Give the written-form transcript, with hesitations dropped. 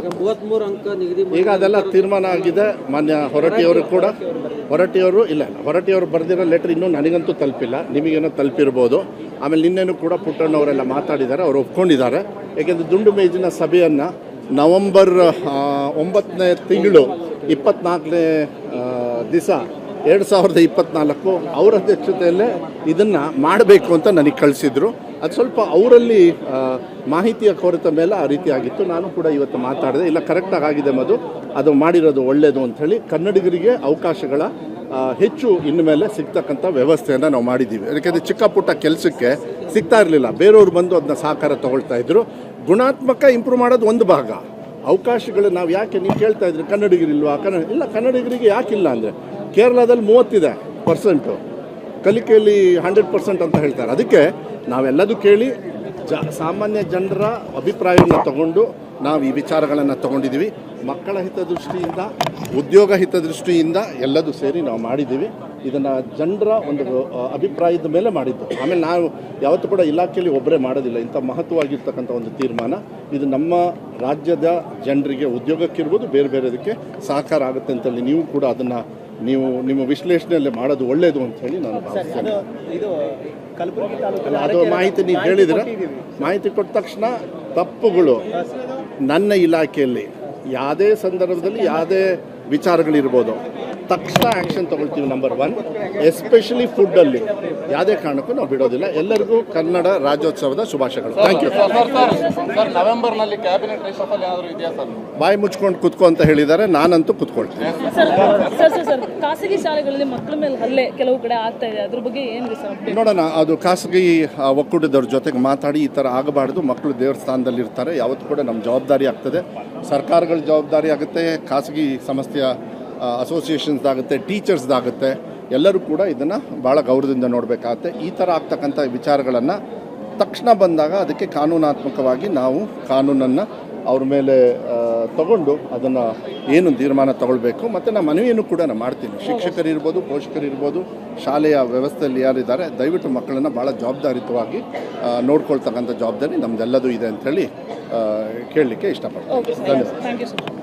33 ಅಂಕ ನಿಗದಿ ಈಗ ಅದೆಲ್ಲ ತೀರ್ಮಾನ ಆಗಿದೆ. ಮಾನ್ಯ ಹೊರಟ್ಟಿಯವರು ಬರೆದಿರೋ ಲೆಟರ್ ಇನ್ನೂ ನನಗಂತೂ ತಲುಪಿಲ್ಲ, ನಿಮಗೇನೋ ತಲುಪಿರ್ಬೋದು. ಆಮೇಲೆ ನಿನ್ನೆನೂ ಕೂಡ ಪುಟ್ಟಣ್ಣವರೆಲ್ಲ ಮಾತಾಡಿದ್ದಾರೆ, ಅವರು ಒಪ್ಕೊಂಡಿದ್ದಾರೆ. ಏಕೆಂದರೆ ದುಂಡು ಮೇಜಿನ ಸಭೆಯನ್ನು ನವಂಬರ್ 9ನೇ ತಿಂಗಳು 24ನೇ ದಿವಸ 2024 ಅವರ ಅಧ್ಯಕ್ಷತೆಯಲ್ಲೇ ಇದನ್ನು ಮಾಡಬೇಕು ಅಂತ ನನಗೆ ಕಳಿಸಿದ್ರು. ಅದು ಸ್ವಲ್ಪ ಅವರಲ್ಲಿ ಮಾಹಿತಿಯ ಕೊರತೆ ಮೇಲೆ ಆ ರೀತಿ ಆಗಿತ್ತು. ನಾನು ಕೂಡ ಇವತ್ತು ಮಾತಾಡಿದೆ, ಇಲ್ಲ ಕರೆಕ್ಟಾಗಿ ಆಗಿದೆ ಅದು ಮಾಡಿರೋದು ಒಳ್ಳೆಯದು ಅಂಥೇಳಿ ಕನ್ನಡಿಗರಿಗೆ ಅವಕಾಶಗಳ ಹೆಚ್ಚು ಇನ್ನು ಮೇಲೆ ಸಿಗ್ತಕ್ಕಂಥ ವ್ಯವಸ್ಥೆಯನ್ನು ನಾವು ಮಾಡಿದ್ದೀವಿ. ಯಾಕೆಂದರೆ ಚಿಕ್ಕ ಪುಟ್ಟ ಕೆಲಸಕ್ಕೆ ಸಿಗ್ತಾ ಇರಲಿಲ್ಲ, ಬೇರೆಯವರು ಬಂದು ಅದನ್ನ ಸಹಕಾರ ತಗೊಳ್ತಾ ಇದ್ರು. ಗುಣಾತ್ಮಕ ಇಂಪ್ರೂವ್ ಮಾಡೋದು ಒಂದು ಭಾಗ, ಅವಕಾಶಗಳು ನಾವು ಯಾಕೆ ನೀವು ಕೇಳ್ತಾ ಇದ್ರಿ ಕನ್ನಡಿಗರಿಲ್ವಾ? ಇಲ್ಲ, ಕನ್ನಡಿಗರಿಗೆ ಯಾಕಿಲ್ಲ ಅಂದರೆ ಕೇರಳದಲ್ಲಿ 30% ಕಲಿಕೆಯಲ್ಲಿ 100% ಅಂತ ಹೇಳ್ತಾರೆ. ಅದಕ್ಕೆ ನಾವೆಲ್ಲದೂ ಕೇಳಿ ಸಾಮಾನ್ಯ ಜನರ ಅಭಿಪ್ರಾಯವನ್ನು ತಗೊಂಡು ನಾವು ಈ ವಿಚಾರಗಳನ್ನು ತಗೊಂಡಿದ್ದೀವಿ. ಮಕ್ಕಳ ಹಿತದೃಷ್ಟಿಯಿಂದ, ಉದ್ಯೋಗ ಹಿತದೃಷ್ಟಿಯಿಂದ ಎಲ್ಲದೂ ಸೇರಿ ನಾವು ಮಾಡಿದ್ದೀವಿ. ಇದನ್ನು ಜನರ ಒಂದು ಅಭಿಪ್ರಾಯದ ಮೇಲೆ ಮಾಡಿದ್ದು. ಆಮೇಲೆ ನಾವು ಯಾವತ್ತೂ ಕೂಡ ಇಲಾಖೆಯಲ್ಲಿ ಒಬ್ಬರೇ ಮಾಡೋದಿಲ್ಲ. ಇಂಥ ಮಹತ್ವವಾಗಿರ್ತಕ್ಕಂಥ ಒಂದು ತೀರ್ಮಾನ ಇದು ನಮ್ಮ ರಾಜ್ಯದ ಜನರಿಗೆ ಉದ್ಯೋಗಕ್ಕಿರ್ಬೋದು, ಬೇರೆ ಬೇರೆದಕ್ಕೆ ಸಹಕಾರ ಆಗುತ್ತೆ ಅಂತೇಳಿ ನೀವು ಕೂಡ ಅದನ್ನು ನಿಮ್ಮ ವಿಶ್ಲೇಷಣೆಯಲ್ಲಿ ಮಾಡೋದು ಒಳ್ಳೆಯದು ಅಂತ ಹೇಳಿ ನಾನು ಭಾವಿಸ್ತೇನೆ. ಅದು ಮಾಹಿತಿ ನೀವು ಹೇಳಿದರೆ, ಮಾಹಿತಿ ಕೊಟ್ಟ ತಕ್ಷಣ ತಪ್ಪುಗಳು ನನ್ನ ಇಲಾಖೆಯಲ್ಲಿ ಯಾವುದೇ ಸಂದರ್ಭದಲ್ಲಿ ಯಾವುದೇ ವಿಚಾರಗಳಿರ್ಬೋದು, ತಕ್ಷಣ ಆ್ಯಕ್ಷನ್ ತೊಗೊಳ್ತೀವಿ. ನಂಬರ್ 1, ಎಸ್ಪೆಷಲಿ ಫುಡ್ಡಲ್ಲಿ ಯಾವುದೇ ಕಾರಣಕ್ಕೂ ನಾವು ಬಿಡೋದಿಲ್ಲ. ಎಲ್ಲರಿಗೂ ಕನ್ನಡ ರಾಜ್ಯೋತ್ಸವದ ಶುಭಾಶಯಗಳು. Thank you. ನವೆಂಬರ್ನಲ್ಲಿ ಕ್ಯಾಬಿನೆಟ್ ರಿಷಫಲ್ ಏನಾದರೂ ಇದೆಯಾ ಸರ್? ಬಾಯಿ ಮುಚ್ಕೊಂಡು ಕುತ್ಕೊ ಅಂತ ಹೇಳಿದ್ದಾರೆ, ನಾನಂತೂ ಕುತ್ಕೊಳ್ತೀನಿ. ಸರ್, ಖಾಸಗಿ ಶಾಲೆಗಳಲ್ಲಿ ಮಕ್ಕಳ ಮೇಲೆ ಹಲ್ಲೆ ಕೆಲವು ಕಡೆ ಆಗ್ತಾ ಇದೆ, ಅದ್ರ ಬಗ್ಗೆ ಏನು ಸರ್? ನೋಡೋಣ, ಅದು ಖಾಸಗಿ ಒಕ್ಕೂಟದವ್ರ ಜೊತೆಗೆ ಮಾತಾಡಿ ಈ ಥರ ಆಗಬಾರ್ದು. ಮಕ್ಕಳು ದೇವ್ರ ಸ್ಥಾನದಲ್ಲಿ ಇರ್ತಾರೆ, ಯಾವತ್ತೂ ಕೂಡ ನಮ್ಮ ಜವಾಬ್ದಾರಿ ಆಗ್ತದೆ, ಸರ್ಕಾರಗಳ ಜವಾಬ್ದಾರಿ ಆಗುತ್ತೆ, ಖಾಸಗಿ ಸಂಸ್ಥೆಯ ಅಸೋಸಿಯೇಷನ್ಸ್ದಾಗುತ್ತೆ, ಟೀಚರ್ಸ್ದಾಗುತ್ತೆ. ಎಲ್ಲರೂ ಕೂಡ ಇದನ್ನು ಭಾಳ ಗೌರವದಿಂದ ನೋಡಬೇಕಾಗತ್ತೆ. ಈ ಥರ ಆಗ್ತಕ್ಕಂಥ ವಿಚಾರಗಳನ್ನು ತಕ್ಷಣ ಬಂದಾಗ ಅದಕ್ಕೆ ಕಾನೂನಾತ್ಮಕವಾಗಿ ನಾವು ಕಾನೂನನ್ನು ಅವ್ರ ಮೇಲೆ ತಗೊಂಡು ಅದನ್ನು ಏನು ತೀರ್ಮಾನ ತಗೊಳ್ಬೇಕು. ಮತ್ತು ನಾನು ಮನವಿಯನ್ನು ಕೂಡ ನಾನು ಮಾಡ್ತೀನಿ. ಶಿಕ್ಷಕರಿರ್ಬೋದು, ಪೋಷಕರಿರ್ಬೋದು, ಶಾಲೆಯ ವ್ಯವಸ್ಥೆಯಲ್ಲಿ ಯಾರಿದ್ದಾರೆ, ದಯವಿಟ್ಟು ಮಕ್ಕಳನ್ನು ಭಾಳ ಜವಾಬ್ದಾರಿತವಾಗಿ ನೋಡ್ಕೊಳ್ತಕ್ಕಂಥ ಜವಾಬ್ದಾರಿ ನಮ್ಮದೆಲ್ಲದೂ ಇದೆ ಅಂಥೇಳಿ ಕೇಳಲಿಕ್ಕೆ ಇಷ್ಟಪಡ್ತೀನಿ. ಧನ್ಯವಾದ.